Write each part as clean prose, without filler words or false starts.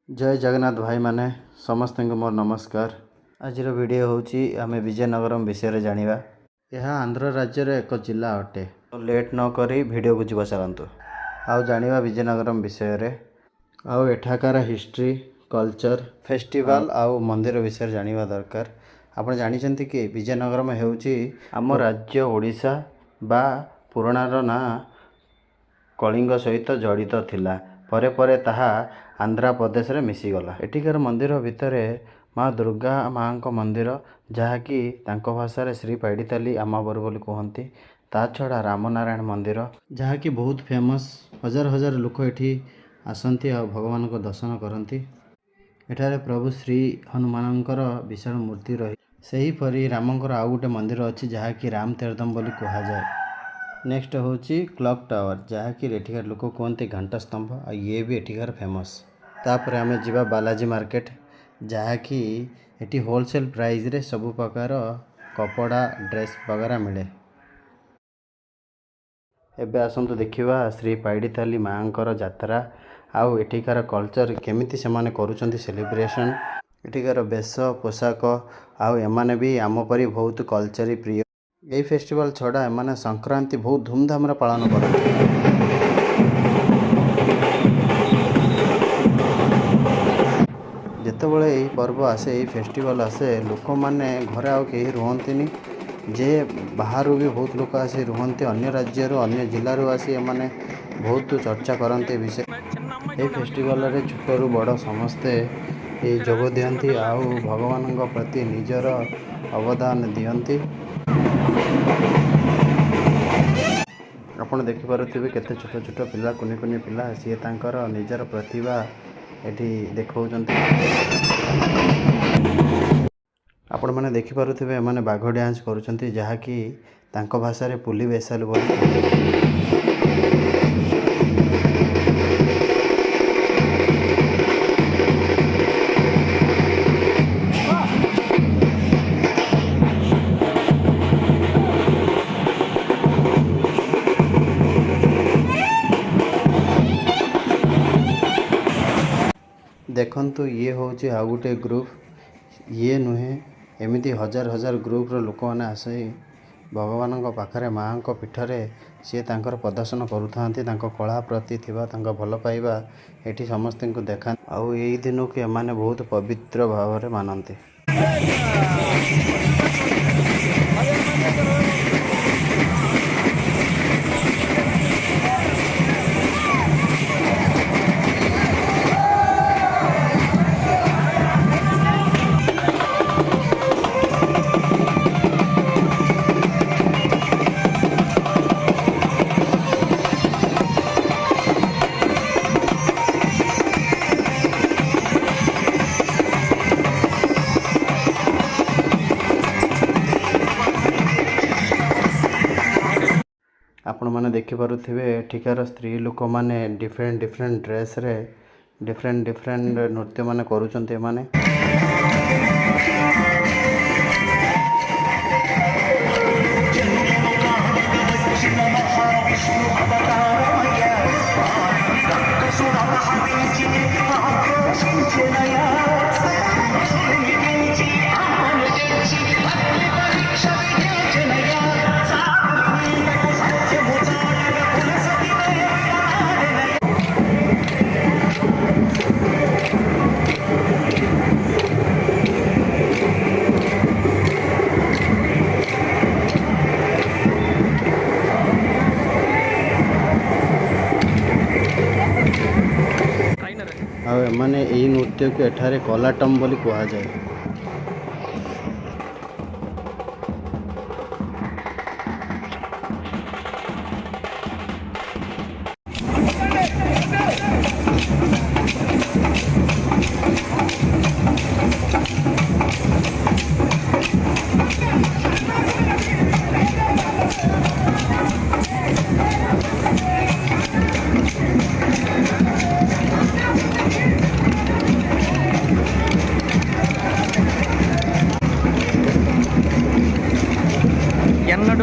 जय जगन्नाथ भाई माने समस्त को मोर नमस्कार। आज वीडियो होची आमे विजयनगरम विषय जानिबा। यह आंध्र राज्यर एक जिला अटे। तो लेट न करी वीडियो को जीव चलतु आउ जानिबा विजयनगरम विषय रे आउ एठाकार हिस्ट्री कल्चर फेस्टिवल आउ मंदिर विषय जानिबा दरकार। आपण जानिछंती कि विजयनगरम हेउची आम राज्य ओडिशा बा पुराणार ना कलिंग सहित जड़ित थिला। परे परे ताहा आंध्र प्रदेश रे मिसीगला। एଠିକାର मंदिर भितर माँ दुर्गा माँ को मंदिर जहाँकि तांको भाषा रे श्री पैडिताली आमाबर बोली कहती। ता छड़ा रामनारायण मंदिर जहाँकि बहुत फेमस। हजार हजार लोक एठी आसंती आ भगवान को दर्शन करती। एठारे प्रभु श्री हनुमानंकर विशाल मूर्ति रही। सही परी रामंकर आउ गोटे मंदिर अच्छी जहाँकि राम तीर्थम बोली कहा जाए। नेक्स्ट होची क्लॉक टावर जहाँकि एठिकार लोक कहते घंटा स्तंभ आ ये भी एठिकार फेमस। तापर आमे जीवा बालाजी मार्केट जहाँकि एठी होलसेल प्राइस रे सब प्रकार कपड़ा ड्रेस वगैरह मिले। एबे आसंतु देखिवा श्री पैडिताली माँकर यात्रा आउ एठिकार कल्चर केमिति सेमाने करूचंती सेलिब्रेशन। एठिकार बेश पोशाक आउ एमाने भी आम परी बहुत कल्चर प्रिय। यही फेस्टिवल छड़ा एमाने संक्रांति बहुत धूमधाम रे पालन करते। जेतेबेले यही पर्व आसे यही फेस्टिवल आसे लोक माने घरे आउ कहीं रुहंतिनी जे बाहर भी बहुत लोक आसी रुहंती। अन्य राज्य अन्य जिलूर आसी एमाने बहुत चर्चा करते विषय। यही फेस्टिवल रे छोट रु बड़ समस्ते जोग दियंती आउ भगवान प्रति निजर अवदान दियंती। आपण देखि पारुथिबे केते छोट छोट पिला कुनी कुनी पिला सी तांकर निजर प्रतिभा एठी देखौचंती। आपण माने देखि पारुथिबे माने बाघ डांस करूचंती जहाँकि तांको भाषा रे पुली बेसाल बोली। देखंतु ये होची आ गोटे ग्रुप ये नुहे एमिति हजार हजार ग्रुप रो लोक माने आसे भगवान पाखरे माँ को पीठरे सी तांकर प्रदर्शन करुथांती। तांको कला प्रति थिबा तांको भल पाइबा एठी समस्त को देखा आउ एई दिन को एमाने बहुत पवित्र भाव रे मानंती। आपण माने देखि पारुथिबे एठिकार स्त्री लोक माने डिफरेंट डिफरेंट ड्रेस रे डिफरेंट डिफरेंट नृत्य माने करूचंते माने। माने यही नृत्य को एठारे कोलाटम बोली कहा जाए।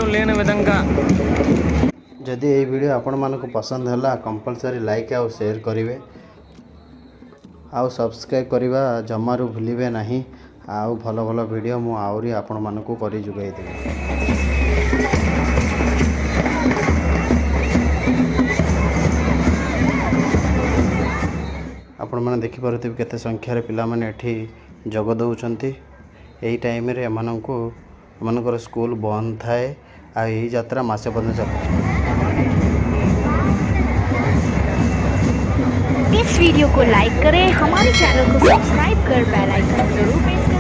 लेने विधंगा जदि ये वीडियो आपण मानक पसंद है कंपलसरी लाइक और शेयर करेंगे आउ सब्सक्राइब करवा जमारू भूलिबे नहीं। आउ भल भल वीडियो मु आउरी आपण मानकू करी जुगाई देबी। आपण माने देखि पारुथिबे केते संख्यार पिला माने एठी जग दउचंती। एही टाइम रे एमानकू एमानकर स्कूल बंद थाए। आ एही यात्रा मासे पर्यंत चले। इस वीडियो को लाइक करें, हमारे चैनल को सब्सक्राइब कर बेल आइकन जरूर प्रेस